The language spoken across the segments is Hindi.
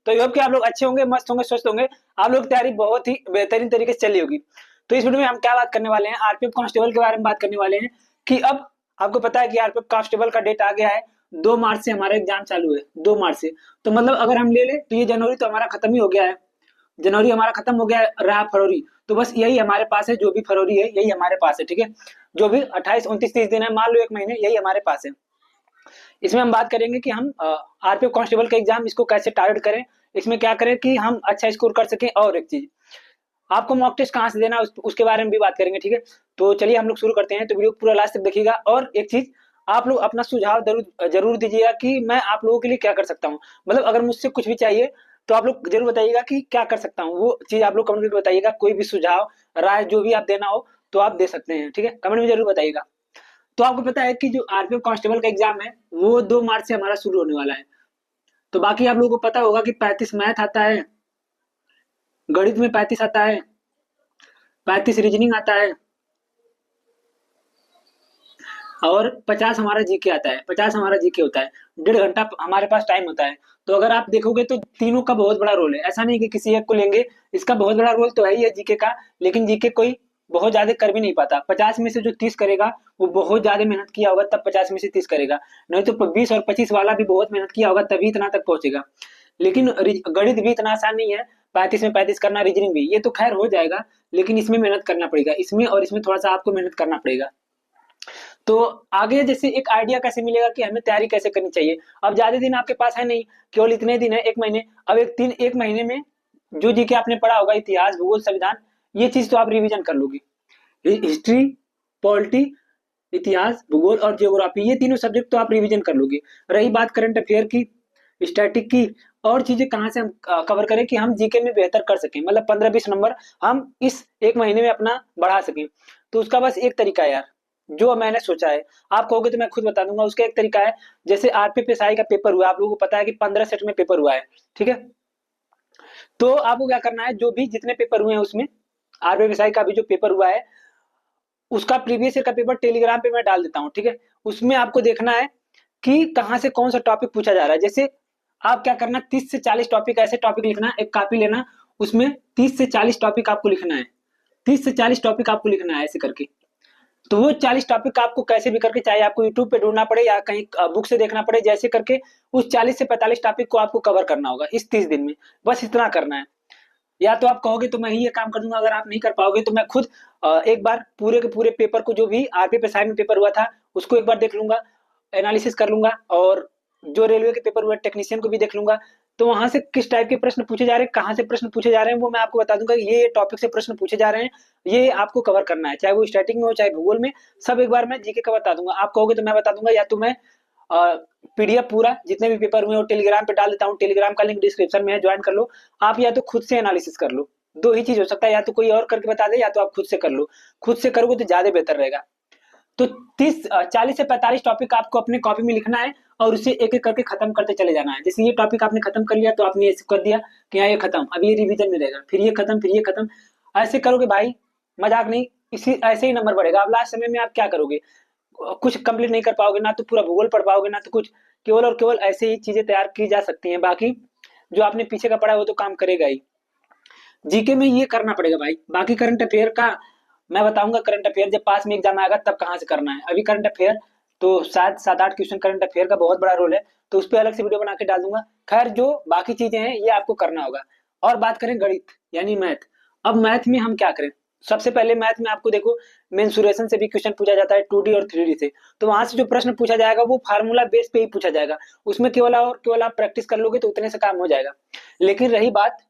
तो ये होप कि आप लोग अच्छे होंगे, मस्त होंगे, स्वस्थ होंगे, आप लोग की तैयारी बहुत ही बेहतरीन तरीके से चली होगी। तो इस वीडियो में हम क्या बात करने वाले हैं, आरपीएफ कांस्टेबल के बारे में बात करने वाले हैं कि अब आपको पता है कि आरपीएफ कांस्टेबल का डेट आ गया है। 2 मार्च से हमारा एग्जाम चालू है, 2 मार्च से। तो मतलब अगर हम ले ले तो ये जनवरी तो हमारा खत्म ही हो गया है, जनवरी हमारा खत्म हो गया है, रहा फरवरी। तो बस यही हमारे पास है, जो भी फरवरी है यही हमारे पास है, ठीक है। जो भी 28, 29, 30 दिन है, मान लो 1 महीने, यही हमारे पास है। इसमें हम बात करेंगे कि हम आरपीएफ कांस्टेबल का एग्जाम इसको कैसे टारगेट करें, इसमें क्या करें कि हम अच्छा स्कोर कर सकें, और एक चीज आपको मॉक टेस्ट कहाँ से देना है उसके बारे में भी बात करेंगे, ठीक है। तो चलिए हम लोग शुरू करते हैं, तो वीडियो पूरा लास्ट तक देखिएगा। और एक चीज आप लोग अपना सुझाव जरूर दीजिएगा कि मैं आप लोगों के लिए क्या कर सकता हूँ, मतलब अगर मुझसे कुछ भी चाहिए तो आप लोग जरूर बताइएगा कि क्या कर सकता हूँ, वो चीज आप लोग कमेंट करके बताइएगा। कोई भी सुझाव, राय, जो भी आप देना हो तो आप दे सकते हैं, ठीक है, कमेंट में जरूर बताइएगा। तो आपको पता है कि जो आरपीएफ कांस्टेबल का एग्जाम है वो 2 मार्च से हमारा शुरू होने वाला है। तो बाकी आप लोगों को पता होगा कि 35 मैथ आता है, गणित में 35 आता है, 35 रीजनिंग आता है, और 50 हमारा जीके आता है। 50 हमारा जीके होता है, 1.5 घंटा हमारे पास टाइम होता है। तो अगर आप देखोगे तो तीनों का बहुत बड़ा रोल है, ऐसा नहीं कि किसी एक को लेंगे। इसका बहुत बड़ा रोल तो है ही है जीके का, लेकिन जीके कोई बहुत ज्यादा कर भी नहीं पाता। 50 में से जो 30 करेगा वो बहुत ज्यादा मेहनत किया होगा, तब 50 में से 30 करेगा। नहीं तो 20 और 25 वाला भी बहुत मेहनत किया होगा तभी इतना तक पहुंचेगा। लेकिन गणित भी इतना आसान नहीं है, 35 में 35 करना, रीजनिंग भी, ये तो खैर हो जाएगा, लेकिन इसमें मेहनत करना पड़ेगा, इसमें और इसमें थोड़ा सा आपको मेहनत करना पड़ेगा। तो आगे जैसे एक आइडिया कैसे मिलेगा कि हमें तैयारी कैसे करनी चाहिए। अब ज्यादा दिन आपके पास है नहीं, केवल इतने दिन है, 1 महीने। अब एक महीने में जो जीके आपने पढ़ा होगा, इतिहास, भूगोल, संविधान, ये चीज तो आप रिवीजन कर लोगे। हिस्ट्री, पॉलिटी, इतिहास, भूगोल और जियोग्राफी, ये तीनों सब्जेक्ट तो आप रिवीजन कर लोगे। रही बात करंट अफेयर की, स्टैटिक की, और चीजें कहाँ से हम कवर करें कि हम जीके में बेहतर कर सकें, मतलब 15-20 नंबर हम इस 1 महीने में अपना बढ़ा सकें। तो उसका बस एक तरीका है यार, जो मैंने सोचा है। आप कहोगे तो मैं खुद बता दूंगा। उसका एक तरीका है, जैसे आरपीएफएसआई का पेपर हुआ, आप लोगों को पता है कि 15 सेट में पेपर हुआ है, ठीक है। तो आपको क्या करना है, जो भी जितने पेपर हुए हैं उसमें आरपीएफएसआई का भी जो पेपर हुआ है उसका प्रीवियस ईयर का पेपर टेलीग्राम पे मैं डाल देता हूँ, ठीक है। उसमें आपको देखना है कि कहाँ से कौन सा टॉपिक पूछा जा रहा है। जैसे आप क्या करना, 30 से 40 टॉपिक, ऐसे टॉपिक लिखना, एक कॉपी लेना, उसमें 30 से 40 टॉपिक आपको लिखना है, 30 से 40 टॉपिक आपको लिखना है ऐसे करके। तो वो 40 टॉपिक आपको कैसे भी करके, चाहे आपको यूट्यूब पे ढूंढना पड़े या कहीं बुक से देखना पड़े, जैसे करके उस 40 से 45 टॉपिक को आपको कवर करना होगा इस 30 दिन में। बस इतना करना है। या तो आप कहोगे तो मैं ही ये काम कर दूंगा, अगर आप नहीं कर पाओगे तो मैं खुद एक बार पूरे के पूरे पेपर को, जो भी आरपीएफएसआई में पेपर हुआ था उसको एक बार देख लूंगा, एनालिसिस कर लूंगा, और जो रेलवे के पेपर हुए टेक्नीशियन को भी देख लूंगा। तो वहां से किस टाइप के प्रश्न पूछे जा रहे हैं, कहाँ से प्रश्न पूछे जा रहे हैं, वो मैं आपको बता दूंगा। ये टॉपिक से प्रश्न पूछे जा रहे हैं, ये आपको कवर करना है, चाहे वो स्टैटिक में हो चाहे भूगोल में, सब एक बार मैं जीके का बता दूंगा। आप कहोगे तो मैं बता दूंगा, या तो मैं पीडीएफ पूरा जितने भी पेपर हुए वो टेलीग्राम पे डाल देता हूँ, टेलीग्राम का लिंक डिस्क्रिप्शन में है, ज्वाइन कर लो। आप या तो खुद से एनालिसिस कर लो, दो ही चीज हो सकता है, या तो कोई और करके बता दे या तो आप खुद से कर लो। खुद से करोगे तो ज्यादा बेहतर रहेगा। तो 40 से 45 टॉपिक आपको अपने कॉपी में लिखना है, और उसे एक एक करके खत्म करते चले जाना है। जैसे ये टॉपिक आपने खत्म कर लिया तो आपने ऐसे कर दिया कि हाँ ये खत्म, अब ये रिवीजन में रहेगा, फिर ये खत्म, फिर ये खत्म। ऐसे करोगे भाई, मजाक नहीं, इसी ऐसे ही नंबर बढ़ेगा। अब लास्ट समय में आप क्या करोगे, कुछ कंप्लीट नहीं कर पाओगे, ना तो पूरा भूगोल पढ़ पाओगे, ना तो कुछ। केवल और केवल ऐसे ही चीजें तैयार की जा सकती हैं, बाकी जो आपने पीछे का पढ़ा है वो तो काम करेगा ही। जीके में ये करना पड़ेगा भाई। बाकी करंट अफेयर का मैं बताऊंगा, करंट अफेयर जब पास में एग्जाम आएगा तब कहाँ से करना है। अभी करंट अफेयर तो शायद 7-8 क्वेश्चन करंट अफेयर का बहुत बड़ा रोल है, तो उस पर अलग से वीडियो बना के डाल दूंगा। खैर जो बाकी चीजें हैं ये आपको करना होगा। और बात करें गणित यानी मैथ, अब मैथ में हम क्या करें। सबसे पहले मैथ में आपको देखो, मेंसुरेशन से भी क्वेश्चन पूछा जाता है, 2D और 3D से। तो वहां से जो प्रश्न पूछा जाएगा वो फार्मूला बेस पे ही पूछा जाएगा, उसमें केवल और केवल आप प्रैक्टिस कर लोगे तो उतने से काम हो जाएगा। लेकिन रही बात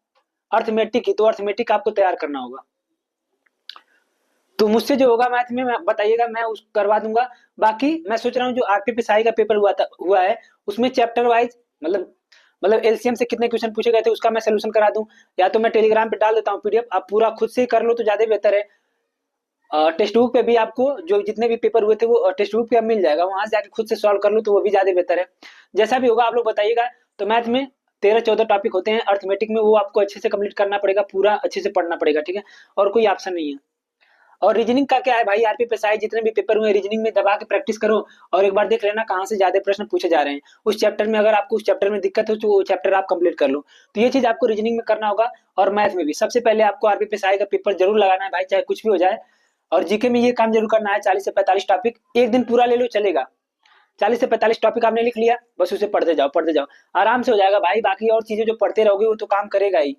अर्थमेटिक की, तो अर्थमेटिक आपको तैयार करना होगा। तो मुझसे जो होगा मैथ में बताइएगा, मैं उस करवा दूंगा। बाकी मैं सोच रहा हूँ जो आरपीएफएसआई का पेपर हुआ है उसमें चैप्टर वाइज, मतलब एलसीएम से कितने क्वेश्चन पूछे गए थे उसका मैं सोल्यूशन करा दूं, या तो मैं टेलीग्राम पे डाल देता हूँ पीडीएफ, आप पूरा खुद से ही कर लो तो ज्यादा बेहतर है। टेक्स्ट बुक पे भी आपको जो जितने भी पेपर हुए थे वो टेक्स्ट बुक पे अब मिल जाएगा, वहां से जाके खुद से सॉल्व कर लो तो वो भी ज्यादा बेहतर है। जैसा भी होगा आप लोग बताइएगा। तो मैथ में 13-14 टॉपिक होते हैं, अर्थमेटिक में वो आपको अच्छे से कंप्लीट करना पड़ेगा, पूरा अच्छे से पढ़ना पड़ेगा, ठीक है, और कोई ऑप्शन नहीं है। और रीजनिंग का क्या है भाई, आरपीएसआई जितने भी पेपर हुए रीजनिंग में दबा के प्रैक्टिस करो और एक बार देख लेना कहाँ से ज्यादा प्रश्न पूछे जा रहे हैं उस चैप्टर में। अगर आपको उस चैप्टर में दिक्कत हो तो वो चैप्टर आप कंप्लीट कर लो। तो ये चीज आपको रीजनिंग में करना होगा। और मैथ में भी सबसे पहले आपको आरपीएसआई का पेपर जरूर लगाना है भाई, चाहे कुछ भी हो जाए। और जीके में ये काम जरूर करना है, 40 से 45 टॉपिक एक दिन पूरा ले लो चलेगा। 40 से 45 टॉपिक आपने लिख लिया, बस उसे पढ़ते जाओ, आराम से हो जाएगा भाई। बाकी और चीजें जो पढ़ते रहोगे वो तो काम करेगा ही।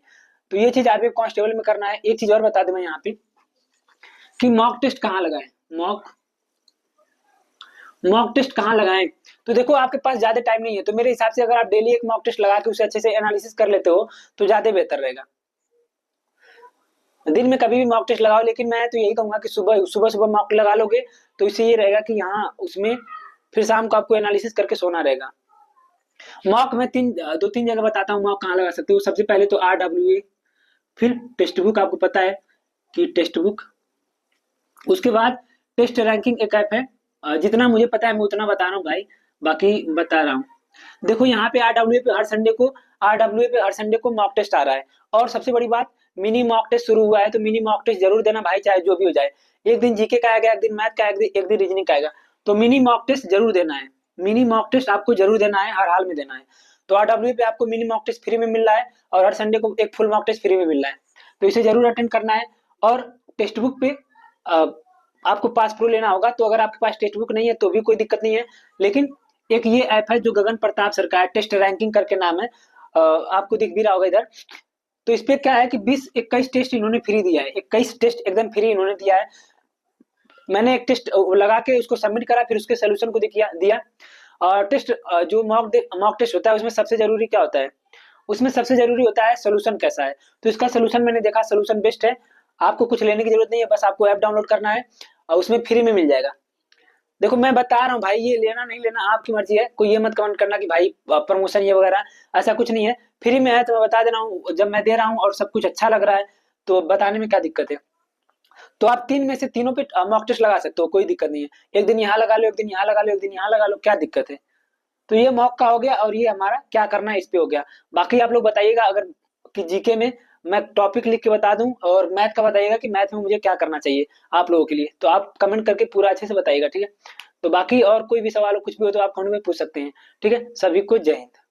तो ये चीज आरपीएफ कांस्टेबल में करना है। एक चीज और बता दूं मैं यहाँ पे कि मॉक टेस्ट कहाँ लगाएं। मॉक टेस्ट कहाँ लगाएं, तो देखो आपके पास ज्यादा टाइम नहीं है, तो मेरे हिसाब से अगर आप डेली एक मॉक टेस्ट लगा के उसे अच्छे से एनालिसिस कर लेते हो तो ज्यादा बेहतर रहेगा। दिन में कभी भी मॉक टेस्ट लगाओ, लेकिन मैं तो यही कहूंगा कि सुबह सुबह सुबह मॉक लगा लोगे तो इससे ये रहेगा कि हाँ उसमें फिर शाम को आपको एनालिसिस करके सोना रहेगा। मॉक में दो तीन जगह बताता हूँ मॉक कहाँ लगा सकते हो। सबसे पहले तो RWA, फिर टेक्स्ट बुक, आपको पता है कि टेक्स्ट बुक, उसके बाद टेस्ट रैंकिंग एक ऐप है। जितना मुझे पता है मैं उतना बता रहा हूँ भाई, बाकी बता रहा हूँ। देखो यहाँ पे RWA पे हर संडे को मॉक टेस्ट आ रहा है। और सबसे बड़ी बात, मिनी मॉक टेस्ट शुरू हुआ है, तो मिनी मॉक टेस्ट जरूर देना भाई, चाहे जो भी हो जाए। एक दिन जीके का आएगा, एक दिन मैथ का आएगा, एक दिन रीजनिंग का आएगा, तो मिनी मॉक टेस्ट जरूर देना है। मिनी मॉक टेस्ट आपको जरूर देना है, हर हाल में देना है। तो RWA पे आपको मिनी मॉक टेस्ट फ्री में मिल रहा है और हर संडे को एक फुल मॉक टेस्ट फ्री में मिल रहा है, तो इसे जरूर अटेंड करना है। और टेक्स्ट बुक पे आपको पास प्रो लेना होगा, तो अगर आपके पास टेक्स्ट बुक नहीं है तो भी कोई दिक्कत नहीं है। लेकिन एक ये ऐप है जो गगन प्रताप सरकार टेस्ट रैंकिंग करके नाम है, आपको दिख भी रहा होगा इधर। तो इस पे क्या है कि 20-21 टेस्ट इन्होंने फ्री दिया है, 21 टेस्ट एकदम फ्री इन्होंने दिया है। मैंने एक टेस्ट लगा के उसको सबमिट करा, फिर उसके सोल्यूशन को दिया। और टेस्ट जो मॉक टेस्ट होता है उसमें सबसे जरूरी क्या होता है, उसमें सबसे जरूरी होता है सोल्यूशन कैसा है। तो इसका सोल्यूशन मैंने देखा, सोल्यूशन बेस्ट है। आपको कुछ लेने की जरूरत नहीं है, बस आपको ऐप डाउनलोड करना है और उसमें फ्री में मिल जाएगा। देखो मैं बता रहा हूँ भाई, ये लेना नहीं लेना आपकी मर्जी है, कोई ये मत कमेंट करना कि भाई प्रमोशन ये वगैरह, ऐसा कुछ नहीं है। फ्री में है तो मैं बता दे रहा हूँ, जब मैं दे रहा हूँ और सब कुछ अच्छा लग रहा है तो बताने में क्या दिक्कत है। तो आप 3 में से तीनों पे मॉक टेस्ट लगा सकते हो, कोई दिक्कत नहीं है। एक दिन यहाँ लगा लो, एक दिन यहाँ लगा लो, एक दिन यहाँ लगा लो, क्या दिक्कत है। तो ये मॉक का हो गया और ये हमारा क्या करना है इस पे हो गया। बाकी आप लोग बताइएगा अगर कि जीके में मैं टॉपिक लिख के बता दूं, और मैथ का बताइएगा कि मैथ में मुझे क्या करना चाहिए आप लोगों के लिए, तो आप कमेंट करके पूरा अच्छे से बताइएगा, ठीक है। तो बाकी और कोई भी सवाल हो कुछ भी हो तो आप कमेंट में पूछ सकते हैं, ठीक है। सभी को जय हिंद।